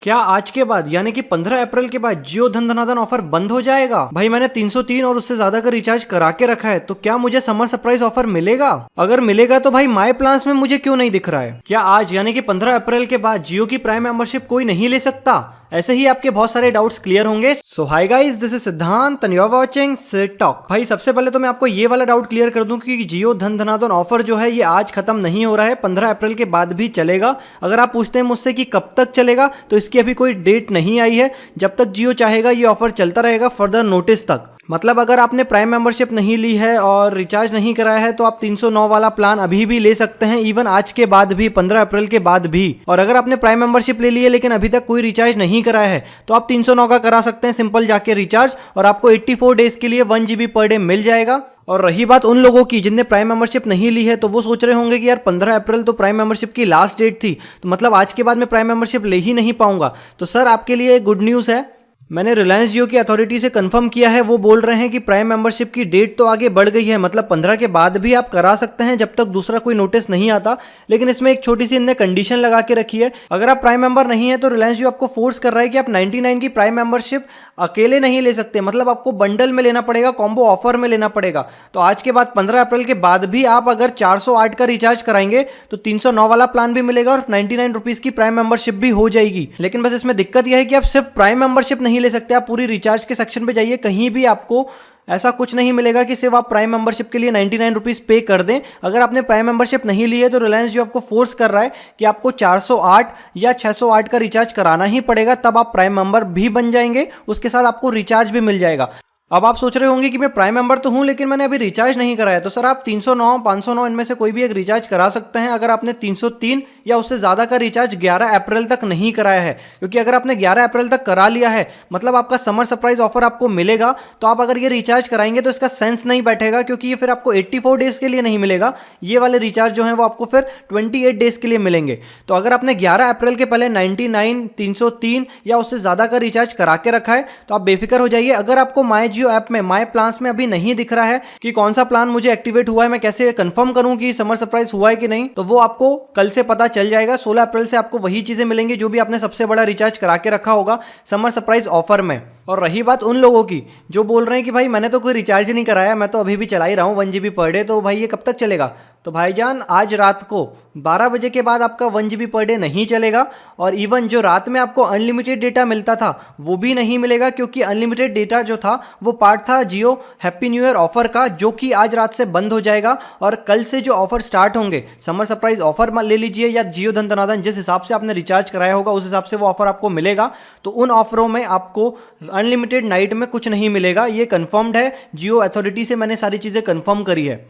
क्या आज के बाद यानी कि 15 अप्रैल के बाद जियो धन धनाधन ऑफर बंद हो जाएगा? भाई मैंने 303 और उससे ज्यादा का रिचार्ज करा के रखा है, तो क्या मुझे समर सरप्राइज ऑफर मिलेगा? अगर मिलेगा तो भाई माई प्लान्स में मुझे क्यों नहीं दिख रहा है? क्या आज यानी कि 15 अप्रैल के बाद जियो की प्राइम मेंबरशिप कोई नहीं ले सकता? ऐसे ही आपके बहुत सारे डाउट्स क्लियर होंगे। So hi guys, this is Siddhant and you are watching Sid talk. भाई सबसे पहले तो मैं आपको ये वाला डाउट क्लियर कर दूं कि जियो धन धनाधन ऑफर जो है ये आज खत्म नहीं हो रहा है, 15 अप्रैल के बाद भी चलेगा। अगर आप पूछते हैं मुझसे कि कब तक चलेगा, तो इसकी अभी कोई डेट नहीं आई है। जब तक जियो चाहेगा ये ऑफर चलता रहेगा फर्दर नोटिस तक। मतलब अगर आपने प्राइम मेंबरशिप नहीं ली है और रिचार्ज नहीं कराया है तो आप 309 वाला प्लान अभी भी ले सकते हैं, इवन आज के बाद भी, 15 अप्रैल के बाद भी। और अगर आपने प्राइम मेंबरशिप ले ली है लेकिन अभी तक कोई रिचार्ज नहीं कराया है तो आप 309 का करा सकते हैं सिंपल जाके रिचार्ज, और आपको 84 डेज के लिए 1 GB पर डे मिल जाएगा। और रही बात उन लोगों की जिनने प्राइम मेंबरशिप नहीं ली है, तो वो सोच रहे होंगे कि यार 15 अप्रैल तो प्राइम मेंबरशिप की लास्ट डेट थी, तो मतलब आज के बाद मैं प्राइम मेंबरशिप ले ही नहीं पाऊंगा। तो सर आपके लिए गुड न्यूज़ है, मैंने रिलायंस जियो की अथॉरिटी से कंफर्म किया है। वो बोल रहे हैं कि प्राइम मेंबरशिप की डेट तो आगे बढ़ गई है, मतलब 15 के बाद भी आप करा सकते हैं जब तक दूसरा कोई नोटिस नहीं आता। लेकिन इसमें एक छोटी सी इनने कंडीशन लगा के रखी है। अगर आप प्राइम मेंबर नहीं है तो रिलायंस जियो आपको फोर्स कर रहा है कि आप 99 की प्राइम मेंबरशिप अकेले नहीं ले सकते, मतलब आपको बंडल में लेना पड़ेगा, कॉम्बो ऑफर में लेना पड़ेगा। तो आज के बाद 15 अप्रैल के बाद भी आप अगर 408 का रिचार्ज कराएंगे तो 309 वाला प्लान भी मिलेगा और 99 रुपीज की प्राइम मेंबरशिप भी हो जाएगी। लेकिन बस इसमें दिक्कत यह है कि आप सिर्फ प्राइम मेंबरशिप नहीं ले सकते, आप पूरी रिचार्ज के सेक्शन पे जाइए, कहीं भी आपको ऐसा कुछ नहीं मिलेगा कि सिर्फ आप प्राइम मेंबरशिप के लिए 99 रुपीज पे कर दें। अगर आपने प्राइम मेंबरशिप नहीं ली है तो रिलायंस जो आपको फोर्स कर रहा है कि आपको 408 या 608 का रिचार्ज कराना ही पड़ेगा, तब आप प्राइम मेंबर भी बन जाएंगे, उसके साथ आपको रिचार्ज भी मिल जाएगा। अब आप सोच रहे होंगे कि मैं प्राइम मेंबर तो हूं लेकिन मैंने अभी रिचार्ज नहीं कराया, तो सर आप 309, 509 इनमें से कोई भी एक रिचार्ज करा सकते हैं अगर आपने 303 या उससे ज़्यादा का रिचार्ज 11 अप्रैल तक नहीं कराया है। क्योंकि अगर आपने 11 अप्रैल तक करा लिया है, मतलब आपका समर सरप्राइज ऑफर आपको मिलेगा, तो आप अगर ये रिचार्ज कराएंगे तो इसका सेंस नहीं बैठेगा, क्योंकि ये फिर आपको 84 डेज के लिए नहीं मिलेगा। ये वाले रिचार्ज जो है वो आपको फिर 28 डेज के लिए मिलेंगे। तो अगर आपने 11 अप्रैल के पहले 99, 303 या उससे ज़्यादा का रिचार्ज करा के रखा है तो आप बेफिक्र हो जाइए। अगर आपको माई जियो ऐप में, माई प्लान्स में अभी नहीं दिख रहा है कि कौन सा प्लान मुझे एक्टिवेट हुआ है, मैं कैसे कंफर्म करूं कि समर सरप्राइज हुआ है कि नहीं, तो वो आपको कल से पता चल जाएगा। 16 अप्रैल से आपको वही चीजें मिलेंगी जो भी आपने सबसे बड़ा रिचार्ज करा के रखा होगा समर सरप्राइज ऑफर में। और रही बात उन लोगों की जो बोल रहे हैं कि भाई मैंने तो कोई रिचार्ज ही नहीं कराया, मैं तो अभी भी चला ही रहा हूँ 1 GB पर डे, तो भाई ये कब तक चलेगा? तो भाईजान आज रात को 12 बजे के बाद आपका 1 GB पर डे नहीं चलेगा, और इवन जो रात में आपको अनलिमिटेड डेटा मिलता था वो भी नहीं मिलेगा, क्योंकि अनलिमिटेड डेटा जो था वो पार्ट था जियो हैप्पी न्यू ईयर ऑफर का, जो कि आज रात से बंद हो जाएगा। और कल से जो ऑफर स्टार्ट होंगे, समर सरप्राइज ऑफर ले लीजिए या जियो धन धनाधन, जिस हिसाब से आपने रिचार्ज कराया होगा उस हिसाब से वो ऑफर आपको मिलेगा। तो उन ऑफरों में आपको अनलिमिटेड नाइट में कुछ नहीं मिलेगा, ये कंफर्म्ड है। जियो अथॉरिटी से मैंने सारी चीज़ें कंफर्म करी है।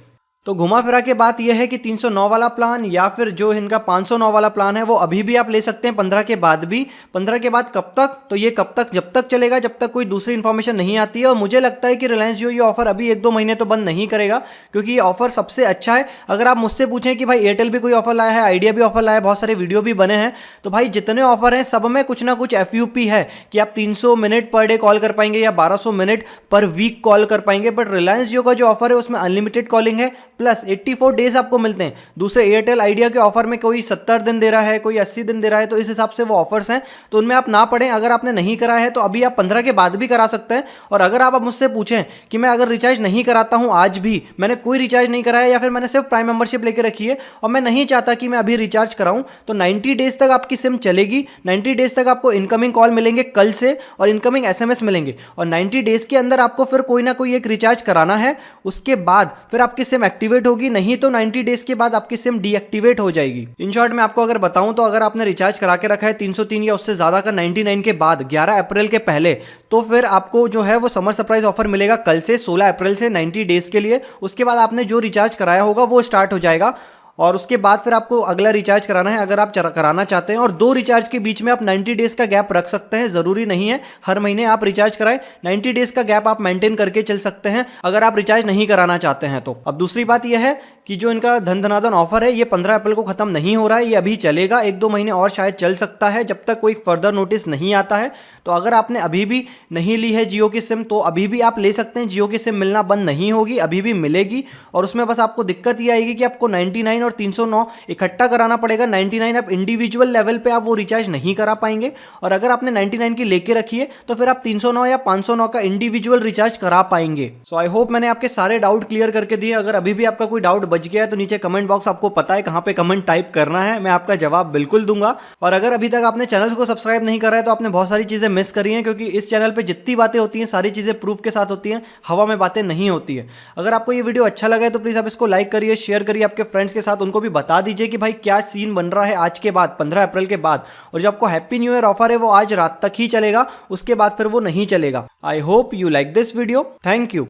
तो घुमा फिरा के बात यह है कि 309 वाला प्लान या फिर जो इनका 509 वाला प्लान है वो अभी भी आप ले सकते हैं 15 के बाद भी। 15 के बाद कब तक? तो ये कब तक, जब तक चलेगा जब तक कोई दूसरी इन्फॉर्मेशन नहीं आती है। और मुझे लगता है कि रिलायंस जियो ये ऑफर अभी 1-2 महीने तो बंद नहीं करेगा, क्योंकि ये ऑफर सबसे अच्छा है। अगर आप मुझसे पूछें कि भाई एयरटेल भी कोई ऑफर लाया है, आइडिया भी ऑफर लाया है, बहुत सारे वीडियो भी बने हैं, तो भाई जितने ऑफर हैं सब में कुछ ना कुछ FUP है कि आप 300 मिनट पर डे कॉल कर पाएंगे या 1200 मिनट पर वीक कॉल कर पाएंगे। बट रिलायंस जियो का जो ऑफर है उसमें अनलिमिटेड कॉलिंग है प्लस 84 डेज आपको मिलते हैं। दूसरे एयरटेल आइडिया के ऑफर में कोई 70 दिन दे रहा है, कोई 80 दिन दे रहा है, तो इस हिसाब से वो ऑफर्स हैं, तो उनमें आप ना पड़ें। अगर आपने नहीं कराया है तो अभी आप 15 के बाद भी करा सकते हैं। और अगर आप मुझसे पूछें कि मैं अगर रिचार्ज नहीं कराता हूं, आज भी मैंने कोई रिचार्ज नहीं कराया या फिर मैंने सिर्फ प्राइम मेंबरशिप लेके रखी है और मैं नहीं चाहता कि मैं अभी रिचार्ज कराऊं, तो 90 डेज तक आपकी सिम चलेगी। 90 डेज तक आपको इनकमिंग कॉल मिलेंगे कल से और इनकमिंग SMS मिलेंगे, और 90 डेज के अंदर आपको फिर कोई ना कोई एक रिचार्ज कराना है, उसके बाद फिर आपकी सिम एक्टिवेट होगी। नहीं तो 90 डेज के बाद आपकी सिम डीएक्टिवेट हो जाएगी। इन शॉर्ट में आपको अगर बताऊं तो अगर आपने रिचार्ज करा के रखा है 303 या उससे ज्यादा का 99 के बाद 11 अप्रैल के पहले, तो फिर आपको जो है वो समर सरप्राइज ऑफर मिलेगा कल से 16 अप्रैल से 90 डेज के लिए। उसके बाद आपने जो रिचार्ज कराया होगा वो स्टार्ट हो जाएगा, और उसके बाद फिर आपको अगला रिचार्ज कराना है अगर आप कराना चाहते हैं। और 2 रिचार्ज के बीच में आप 90 डेज का गैप रख सकते हैं, जरूरी नहीं है हर महीने आप रिचार्ज कराएं। 90 डेज का गैप आप मेंटेन करके चल सकते हैं अगर आप रिचार्ज नहीं कराना चाहते हैं तो। अब दूसरी बात यह है कि जो इनका धन धनाधन ऑफर है ये 15 अप्रैल को खत्म नहीं हो रहा है, ये अभी चलेगा 1-2 महीने और शायद चल सकता है जब तक कोई फर्दर नोटिस नहीं आता है। तो अगर आपने अभी भी नहीं ली है जियो की सिम तो अभी भी आप ले सकते हैं, जियो की सिम मिलना बंद नहीं होगी, अभी भी मिलेगी। और उसमें बस आपको दिक्कत ये आएगी कि आपको 99 और 309 इकट्ठा कराना पड़ेगा। 99 आप इंडिविजुअल लेवल पे आप वो रिचार्ज नहीं करा पाएंगे, और अगर आपने 99 की लेके रखी है तो फिर आप 309 या 509 का इंडिविजुअल रिचार्ज करा पाएंगे। सो आई होप मैंने आपके सारे डाउट क्लियर करके दिए। अगर अभी भी आपका कोई डाउट बच गया है तो नीचे कमेंट बॉक्स आपको पता है कहां पे कमेंट टाइप करना है, मैं आपका जवाब बिल्कुल दूंगा। और अगर अभी तक आपने चैनल को सब्सक्राइब नहीं करा है तो आपने बहुत सारी चीजें मिस करी हैं, क्योंकि इस चैनल पे जितनी बातें होती हैं सारी चीजें प्रूफ के साथ होती हैं, हवा में बातें नहीं होती है। अगर आपको ये वीडियो अच्छा लगा है तो प्लीज आप इसको लाइक करिए, शेयर करिए आपके फ्रेंड्स के साथ, उनको भी बता दीजिए कि भाई क्या सीन बन रहा है आज के बाद 15 अप्रैल के बाद। और जो आपको हैप्पी न्यू ईयर ऑफर है वो आज रात तक ही चलेगा, उसके बाद फिर वो नहीं चलेगा। I hope you like this video. Thank you.